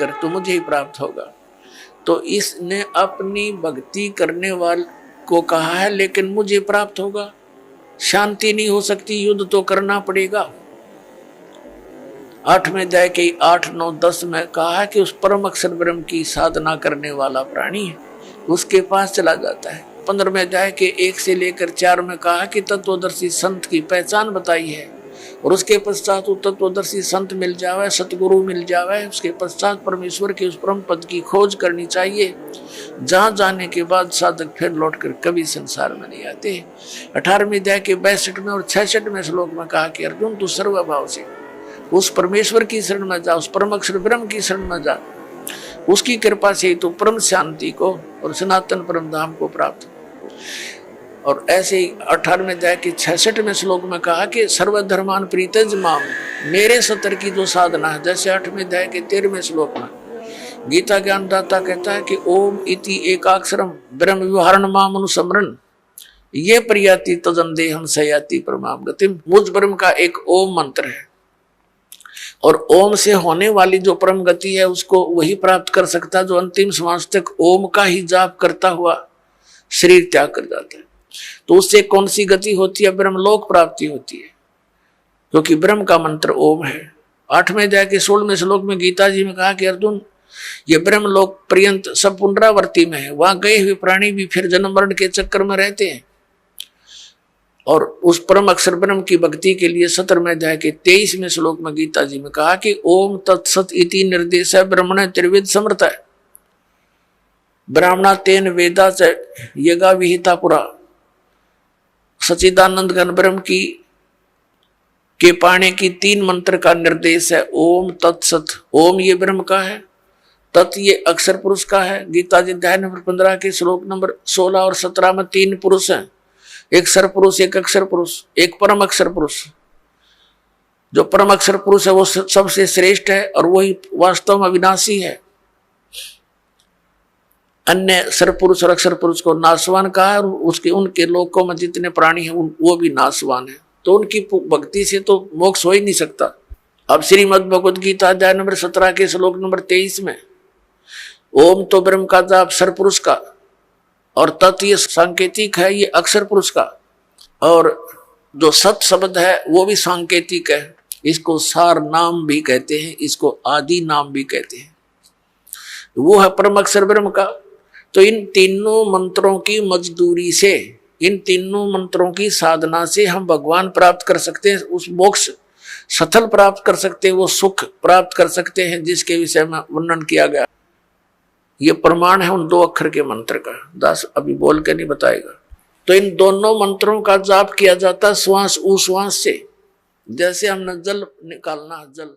कर तो मुझे ही प्राप्त होगा। तो इसने अपनी भक्ति करने वाले को कहा है लेकिन मुझे प्राप्त होगा, शांति नहीं हो सकती, युद्ध तो करना पड़ेगा। 8वें अध्याय के 8, 9, 10 में कहा है कि उस परम अक्षर ब्रह्म की साधना करने वाला प्राणी है, उसके पास चला जाता है। 15वें अध्याय के 1 से लेकर 4 में कहा कि तत्वदर्शी संत की पहचान बताई है, और उसके पश्चात वो तत्वदर्शी संत मिल जावे, सतगुरु मिल जावे, उसके पश्चात परमेश्वर के उस परम पद की खोज करनी चाहिए, जहां जाने के बाद साधक फिर लौटकर कभी संसार में नहीं आते। 18वें अध्याय के 62 में और 66वें श्लोक में कहा कि अर्जुन तू सर्वभाव से उस परमेश्वर की शरण में जा, उस परम अक्षर ब्रह्म की शरण में जा, उसकी कृपा से तो परम शांति को और सनातन परम धाम को प्राप्त। और ऐसे ही 18वें अध्याय के 66वें श्लोक में कहा कि सर्वधर्मान प्रीतज माम, मेरे सतर की जो साधना है, जैसे 8वें अध्याय के 13वें श्लोक में गीता ज्ञानदाता कहता है कि ओम इति एकाक्षरम ब्रह्म व्यवहारण माम अनुस्मरण ये प्रियाति तजन देहम सयाति परमाम गतिम। मुझ ब्रह्म का एक ओम मंत्र है, और ओम से होने वाली जो परम गति है उसको वही प्राप्त कर सकता है जो अंतिम श्वास तक ओम का ही जाप करता हुआ शरीर त्याग कर जाता है। तो उससे कौन सी गति होती है? ब्रह्मलोक प्राप्ति होती है, क्योंकि ब्रह्म का मंत्र ओम है। 8वें अध्याय के 16वें श्लोक में गीता जी में कहा कि अर्जुन ये ब्रह्मलोक पर्यंत सब पुनरावर्ती में है, वहां गए हुए प्राणी भी फिर जन्म मरण के चक्कर में रहते हैं। और उस परम अक्षर ब्रह्म की भक्ति के लिए 17वें अध्याय के 23वें श्लोक में गीता जी में कहा कि ओम तत्सत इति निर्देश ब्रह्मण त्रिविद समर्थ है, ब्राह्मणा तेन वेदा च यगा विहिता पुरा। सच्चिदानंद घन ब्रह्म की के पाने की 3 मंत्र का निर्देश है। ओम तत्सत, ओम ये ब्रह्म का है, तत् ये अक्षर पुरुष का है। गीता जी अध्याय नंबर 15 के श्लोक नंबर 16 और 17 में 3 पुरुष हैं, एक सर पुरुष, एक अक्षर पुरुष, एक परम अक्षर पुरुष। जो परम अक्षर पुरुष है वो सबसे श्रेष्ठ है और वही वास्तव में अविनाशी है। अन्य सर पुरुष और अक्षर पुरुष को नाशवान कहा है, और उसके उनके लोकों में जितने प्राणी हैं वो भी नाशवान है। तो उनकी भक्ति से तो मोक्ष हो ही नहीं सकता। अब श्रीमद् भगवद गीता अध्याय नंबर 17 के श्लोक नंबर 23 में ओम तो ब्रह्म का जाप सर पुरुष का, और तत् ये सांकेतिक है, ये अक्षर पुरुष का, और जो सत शब्द है वो भी सांकेतिक है। इसको सार नाम भी कहते हैं, इसको आदि नाम भी कहते हैं, वो है परम अक्षर ब्रह्म का। तो इन तीनों मंत्रों की मजदूरी से, इन तीनों मंत्रों की साधना से हम भगवान प्राप्त कर सकते हैं, उस मोक्ष सफल प्राप्त कर सकते हैं, वो सुख प्राप्त कर सकते हैं जिसके विषय में वर्णन किया गया। ये प्रमाण है उन 2 अक्षर के मंत्र का। दास अभी बोल के नहीं बताएगा। तो इन दोनों मंत्रों का जाप किया जाता श्वास उश्वास से, जैसे हमने जल निकालना, जल